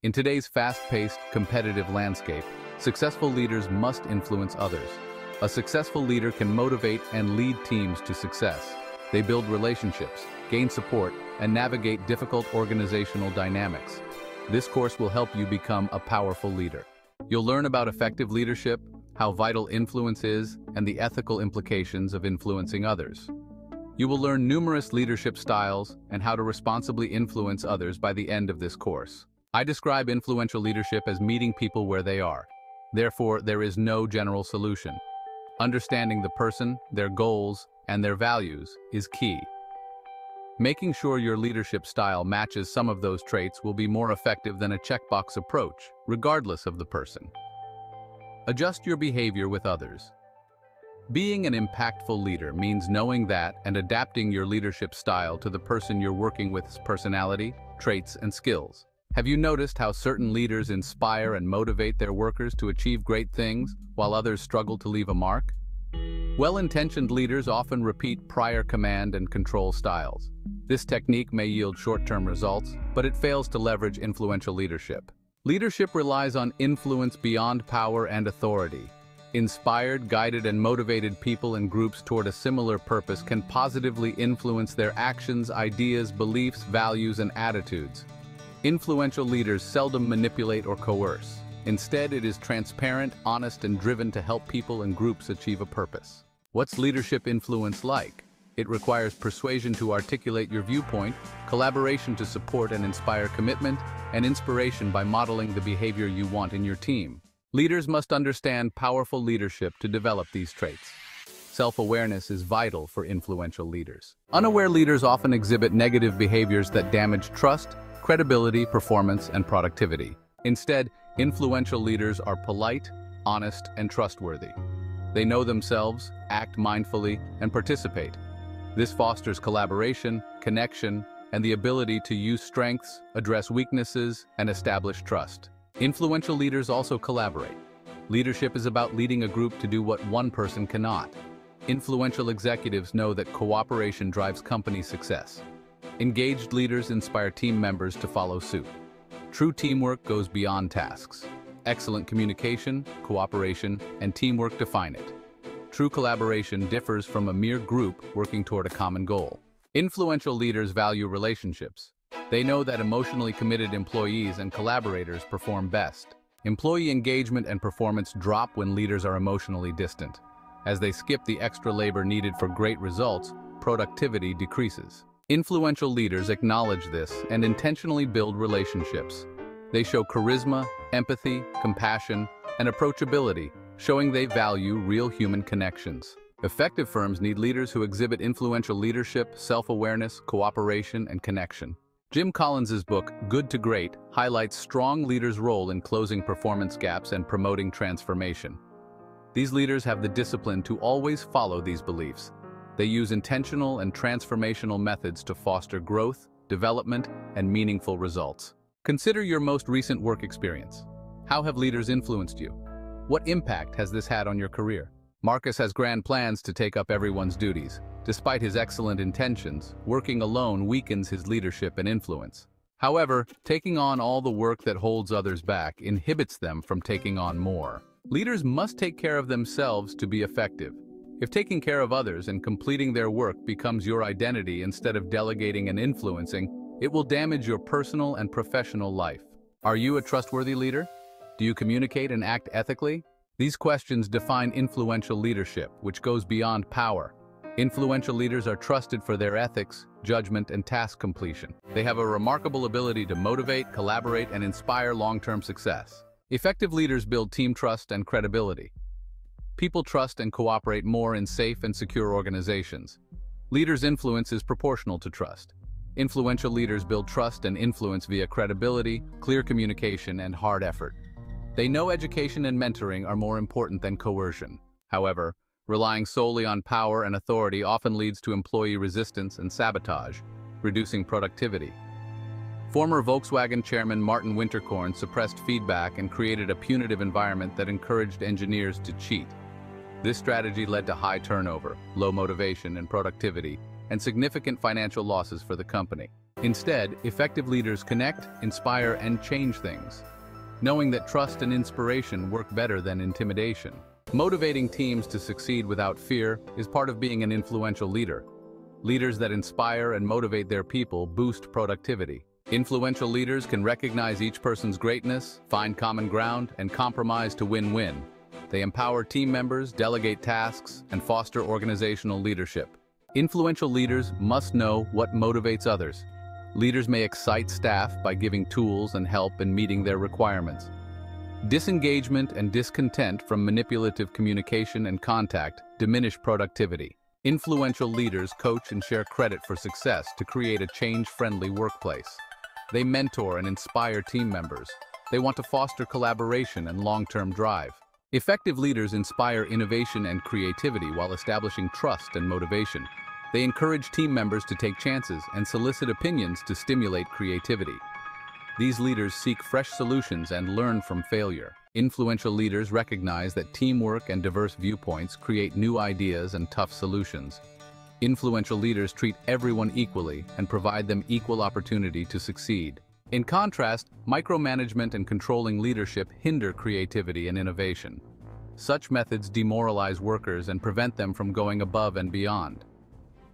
In today's fast-paced, competitive landscape, successful leaders must influence others. A successful leader can motivate and lead teams to success. They build relationships, gain support, and navigate difficult organizational dynamics. This course will help you become a powerful leader. You'll learn about effective leadership, how vital influence is, and the ethical implications of influencing others. You will learn numerous leadership styles and how to responsibly influence others by the end of this course. I describe influential leadership as meeting people where they are. Therefore, there is no general solution. Understanding the person, their goals, and their values is key. Making sure your leadership style matches some of those traits will be more effective than a checkbox approach, regardless of the person. Adjust your behavior with others. Being an impactful leader means knowing that and adapting your leadership style to the person you're working with's personality, traits, and skills. Have you noticed how certain leaders inspire and motivate their workers to achieve great things, while others struggle to leave a mark? Well-intentioned leaders often repeat prior command and control styles. This technique may yield short-term results, but it fails to leverage influential leadership. Leadership relies on influence beyond power and authority. Inspired, guided, and motivated people and groups toward a similar purpose can positively influence their actions, ideas, beliefs, values, and attitudes. Influential leaders seldom manipulate or coerce. Instead, it is transparent, honest, and driven to help people and groups achieve a purpose. What's leadership influence like? It requires persuasion to articulate your viewpoint, collaboration to support and inspire commitment, and inspiration by modeling the behavior you want in your team. Leaders must understand powerful leadership to develop these traits. Self-awareness is vital for influential leaders. Unaware leaders often exhibit negative behaviors that damage trust, credibility, performance, and productivity. Instead, influential leaders are polite, honest, and trustworthy. They know themselves, act mindfully, and participate. This fosters collaboration, connection, and the ability to use strengths, address weaknesses, and establish trust. Influential leaders also collaborate. Leadership is about leading a group to do what one person cannot. Influential executives know that cooperation drives company success. Engaged leaders inspire team members to follow suit. True teamwork goes beyond tasks. Excellent communication, cooperation, and teamwork define it. True collaboration differs from a mere group working toward a common goal. Influential leaders value relationships. They know that emotionally committed employees and collaborators perform best. Employee engagement and performance drop when leaders are emotionally distant. As they skip the extra labor needed for great results, productivity decreases. Influential leaders acknowledge this and intentionally build relationships. They show charisma, empathy, compassion, and approachability, showing they value real human connections. Effective firms need leaders who exhibit influential leadership, self-awareness, cooperation, and connection. Jim Collins's book, Good to Great, highlights strong leaders' role in closing performance gaps and promoting transformation. These leaders have the discipline to always follow these beliefs. They use intentional and transformational methods to foster growth, development, and meaningful results. Consider your most recent work experience. How have leaders influenced you? What impact has this had on your career? Marcus has grand plans to take up everyone's duties. Despite his excellent intentions, working alone weakens his leadership and influence. However, taking on all the work that holds others back inhibits them from taking on more. Leaders must take care of themselves to be effective. If taking care of others and completing their work becomes your identity instead of delegating and influencing, it will damage your personal and professional life. Are you a trustworthy leader? Do you communicate and act ethically? These questions define influential leadership, which goes beyond power. Influential leaders are trusted for their ethics, judgment, and task completion. They have a remarkable ability to motivate, collaborate, and inspire long-term success. Effective leaders build team trust and credibility. People trust and cooperate more in safe and secure organizations. Leaders' influence is proportional to trust. Influential leaders build trust and influence via credibility, clear communication, and hard effort. They know education and mentoring are more important than coercion. However, relying solely on power and authority often leads to employee resistance and sabotage, reducing productivity. Former Volkswagen chairman Martin Winterkorn suppressed feedback and created a punitive environment that encouraged engineers to cheat. This strategy led to high turnover, low motivation and productivity, and significant financial losses for the company. Instead, effective leaders connect, inspire, and change things, knowing that trust and inspiration work better than intimidation. Motivating teams to succeed without fear is part of being an influential leader. Leaders that inspire and motivate their people boost productivity. Influential leaders can recognize each person's greatness, find common ground, and compromise to win-win. They empower team members, delegate tasks, and foster organizational leadership. Influential leaders must know what motivates others. Leaders may excite staff by giving tools and help in meeting their requirements. Disengagement and discontent from manipulative communication and contact diminish productivity. Influential leaders coach and share credit for success to create a change-friendly workplace. They mentor and inspire team members. They want to foster collaboration and long-term drive. Effective leaders inspire innovation and creativity while establishing trust and motivation. They encourage team members to take chances and solicit opinions to stimulate creativity. These leaders seek fresh solutions and learn from failure. Influential leaders recognize that teamwork and diverse viewpoints create new ideas and tough solutions. Influential leaders treat everyone equally and provide them equal opportunity to succeed. In contrast, micromanagement and controlling leadership hinder creativity and innovation. Such methods demoralize workers and prevent them from going above and beyond.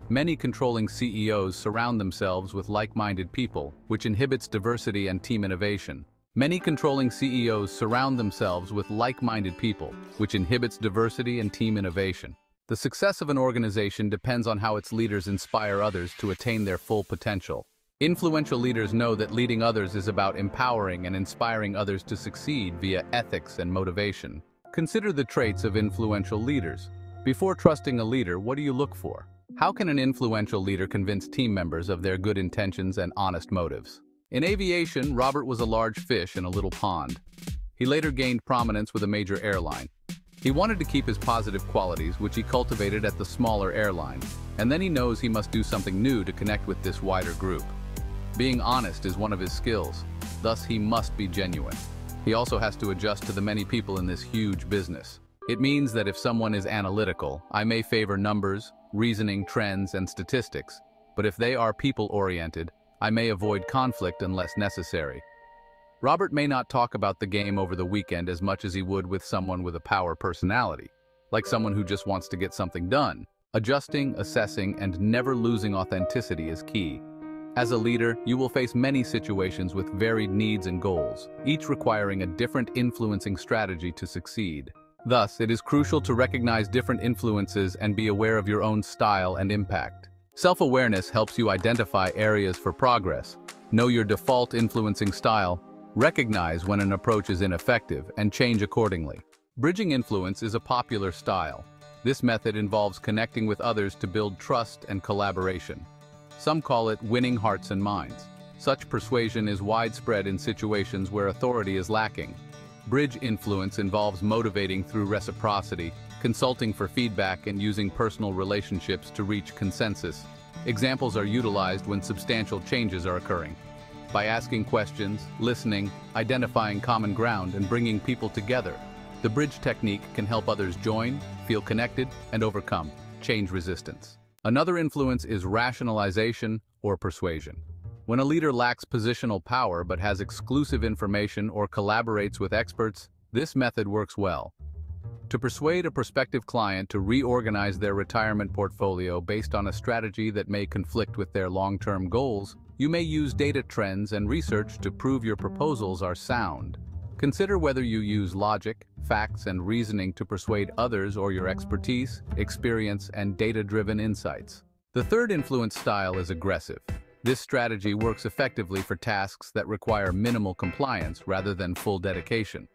Many controlling CEOs surround themselves with like-minded people, which inhibits diversity and team innovation. Many controlling CEOs surround themselves with like-minded people, which inhibits diversity and team innovation. The success of an organization depends on how its leaders inspire others to attain their full potential. Influential leaders know that leading others is about empowering and inspiring others to succeed via ethics and motivation. Consider the traits of influential leaders. Before trusting a leader, what do you look for? How can an influential leader convince team members of their good intentions and honest motives? In aviation, Robert was a large fish in a little pond. He later gained prominence with a major airline. He wanted to keep his positive qualities, which he cultivated at the smaller airline, and then he knows he must do something new to connect with this wider group. Being honest is one of his skills, thus he must be genuine. He also has to adjust to the many people in this huge business. It means that if someone is analytical, I may favor numbers, reasoning, trends, and statistics, but if they are people-oriented, I may avoid conflict unless necessary. Robert may not talk about the game over the weekend as much as he would with someone with a power personality, like someone who just wants to get something done. Adjusting, assessing, and never losing authenticity is key. As a leader, you will face many situations with varied needs and goals, each requiring a different influencing strategy to succeed. Thus, it is crucial to recognize different influences and be aware of your own style and impact. Self-awareness helps you identify areas for progress. Know your default influencing style, recognize when an approach is ineffective, and change accordingly. Bridging influence is a popular style. This method involves connecting with others to build trust and collaboration. Some call it winning hearts and minds. Such persuasion is widespread in situations where authority is lacking. Bridge influence involves motivating through reciprocity, consulting for feedback, and using personal relationships to reach consensus. Examples are utilized when substantial changes are occurring. By asking questions, listening, identifying common ground, and bringing people together, the bridge technique can help others join, feel connected, and overcome change resistance. Another influence is rationalization or persuasion. When a leader lacks positional power but has exclusive information or collaborates with experts, this method works well. To persuade a prospective client to reorganize their retirement portfolio based on a strategy that may conflict with their long-term goals, you may use data trends and research to prove your proposals are sound. Consider whether you use logic, facts, and reasoning to persuade others or your expertise, experience, and data-driven insights. The third influence style is aggressive. This strategy works effectively for tasks that require minimal compliance rather than full dedication.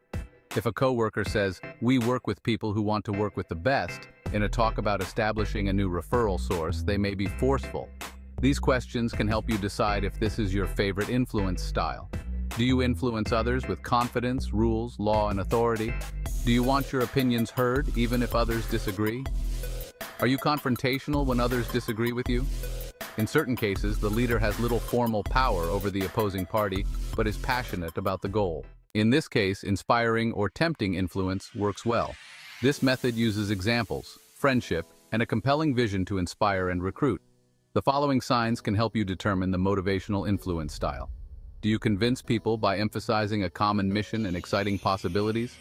If a coworker says, "We work with people who want to work with the best," in a talk about establishing a new referral source, they may be forceful. These questions can help you decide if this is your favorite influence style. Do you influence others with confidence, rules, law, and authority? Do you want your opinions heard even if others disagree? Are you confrontational when others disagree with you? In certain cases, the leader has little formal power over the opposing party, but is passionate about the goal. In this case, inspiring or tempting influence works well. This method uses examples, friendship, and a compelling vision to inspire and recruit. The following signs can help you determine the motivational influence style. Do you convince people by emphasizing a common mission and exciting possibilities?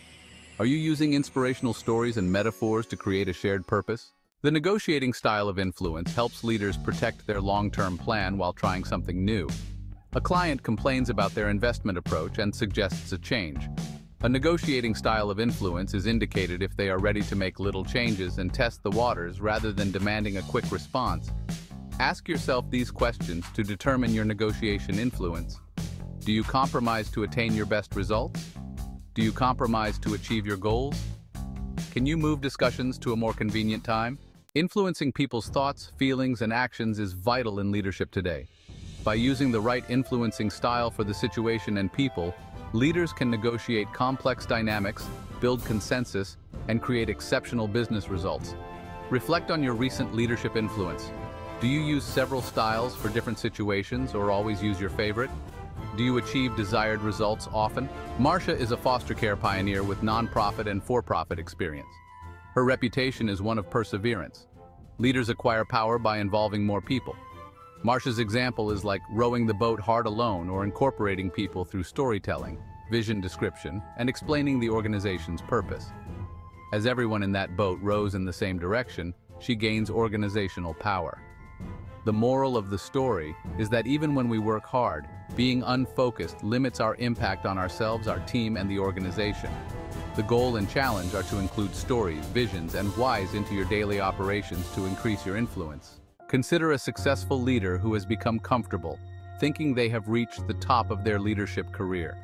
Are you using inspirational stories and metaphors to create a shared purpose? The negotiating style of influence helps leaders protect their long-term plan while trying something new. A client complains about their investment approach and suggests a change. A negotiating style of influence is indicated if they are ready to make little changes and test the waters rather than demanding a quick response. Ask yourself these questions to determine your negotiation influence. Do you compromise to attain your best results? Do you compromise to achieve your goals? Can you move discussions to a more convenient time? Influencing people's thoughts, feelings, and actions is vital in leadership today. By using the right influencing style for the situation and people, leaders can negotiate complex dynamics, build consensus, and create exceptional business results. Reflect on your recent leadership influence. Do you use several styles for different situations or always use your favorite? Do you achieve desired results often? Marcia is a foster care pioneer with nonprofit and for-profit experience. Her reputation is one of perseverance. Leaders acquire power by involving more people. Marcia's example is like rowing the boat hard alone or incorporating people through storytelling, vision description, and explaining the organization's purpose. As everyone in that boat rows in the same direction, she gains organizational power. The moral of the story is that even when we work hard, being unfocused limits our impact on ourselves, our team, and the organization. The goal and challenge are to include stories, visions, and whys into your daily operations to increase your influence. Consider a successful leader who has become comfortable, thinking they have reached the top of their leadership career.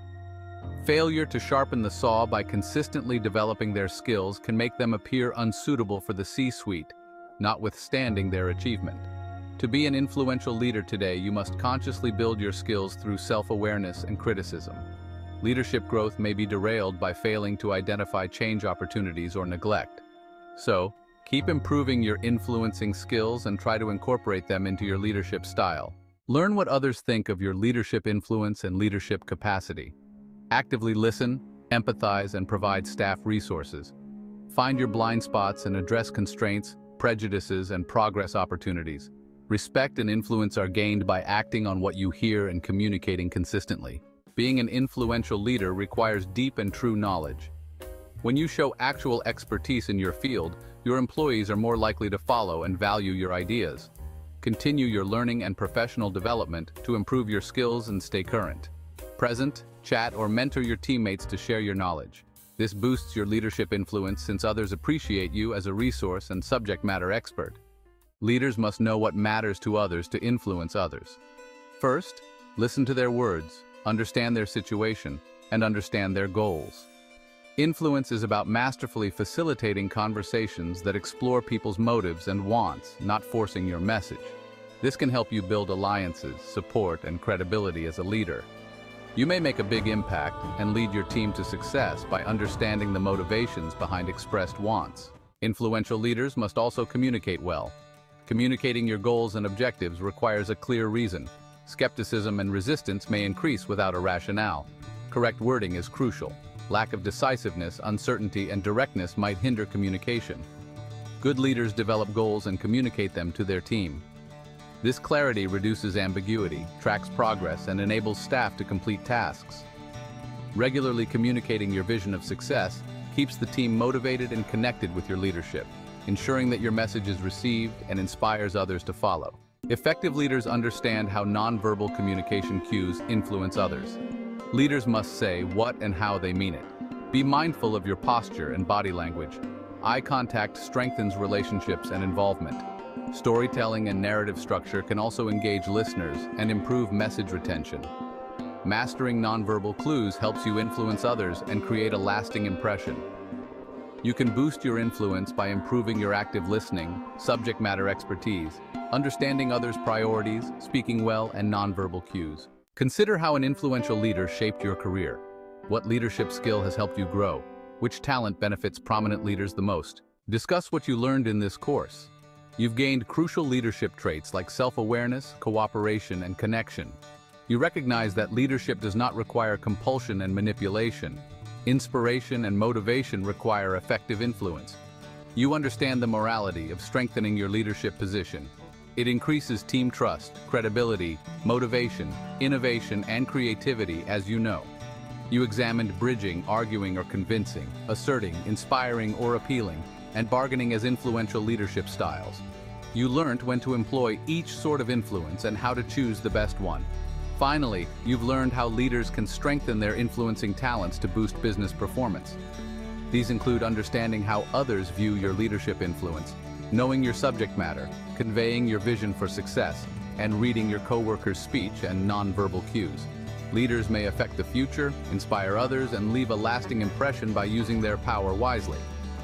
Failure to sharpen the saw by consistently developing their skills can make them appear unsuitable for the C-suite, notwithstanding their achievement. To be an influential leader today, you must consciously build your skills through self-awareness and criticism. Leadership growth may be derailed by failing to identify change opportunities or neglect. So, keep improving your influencing skills and try to incorporate them into your leadership style. Learn what others think of your leadership influence and leadership capacity. Actively listen, empathize, and provide staff resources. Find your blind spots and address constraints, prejudices, and progress opportunities. Respect and influence are gained by acting on what you hear and communicating consistently. Being an influential leader requires deep and true knowledge. When you show actual expertise in your field, your employees are more likely to follow and value your ideas. Continue your learning and professional development to improve your skills and stay current. Present, chat, or mentor your teammates to share your knowledge. This boosts your leadership influence since others appreciate you as a resource and subject matter expert. Leaders must know what matters to others to influence others. First, listen to their words, understand their situation, and understand their goals. Influence is about masterfully facilitating conversations that explore people's motives and wants, not forcing your message. This can help you build alliances, support, and credibility as a leader. You may make a big impact and lead your team to success by understanding the motivations behind expressed wants. Influential leaders must also communicate well. Communicating your goals and objectives requires a clear reason. Skepticism and resistance may increase without a rationale. Correct wording is crucial. Lack of decisiveness, uncertainty, and directness might hinder communication. Good leaders develop goals and communicate them to their team. This clarity reduces ambiguity, tracks progress, and enables staff to complete tasks. Regularly communicating your vision of success keeps the team motivated and connected with your leadership, ensuring that your message is received and inspires others to follow. Effective leaders understand how nonverbal communication cues influence others. Leaders must say what and how they mean it. Be mindful of your posture and body language. Eye contact strengthens relationships and involvement. Storytelling and narrative structure can also engage listeners and improve message retention. Mastering nonverbal clues helps you influence others and create a lasting impression. You can boost your influence by improving your active listening, subject matter expertise, understanding others' priorities, speaking well, and nonverbal cues. Consider how an influential leader shaped your career. What leadership skill has helped you grow? Which talent benefits prominent leaders the most? Discuss what you learned in this course. You've gained crucial leadership traits like self-awareness, cooperation, and connection. You recognize that leadership does not require compulsion and manipulation. Inspiration and motivation require effective influence. You understand the morality of strengthening your leadership position. It increases team trust, credibility, motivation, innovation, and creativity, as you know. You examined bridging, arguing or convincing, asserting, inspiring or appealing, and bargaining as influential leadership styles. You learned when to employ each sort of influence and how to choose the best one. Finally, you've learned how leaders can strengthen their influencing talents to boost business performance. These include understanding how others view your leadership influence, knowing your subject matter, conveying your vision for success, and reading your coworkers' speech and nonverbal cues. Leaders may affect the future, inspire others, and leave a lasting impression by using their power wisely.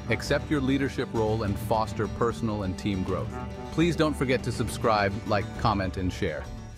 Accept your leadership role and foster personal and team growth. Please don't forget to subscribe, like, comment, and share.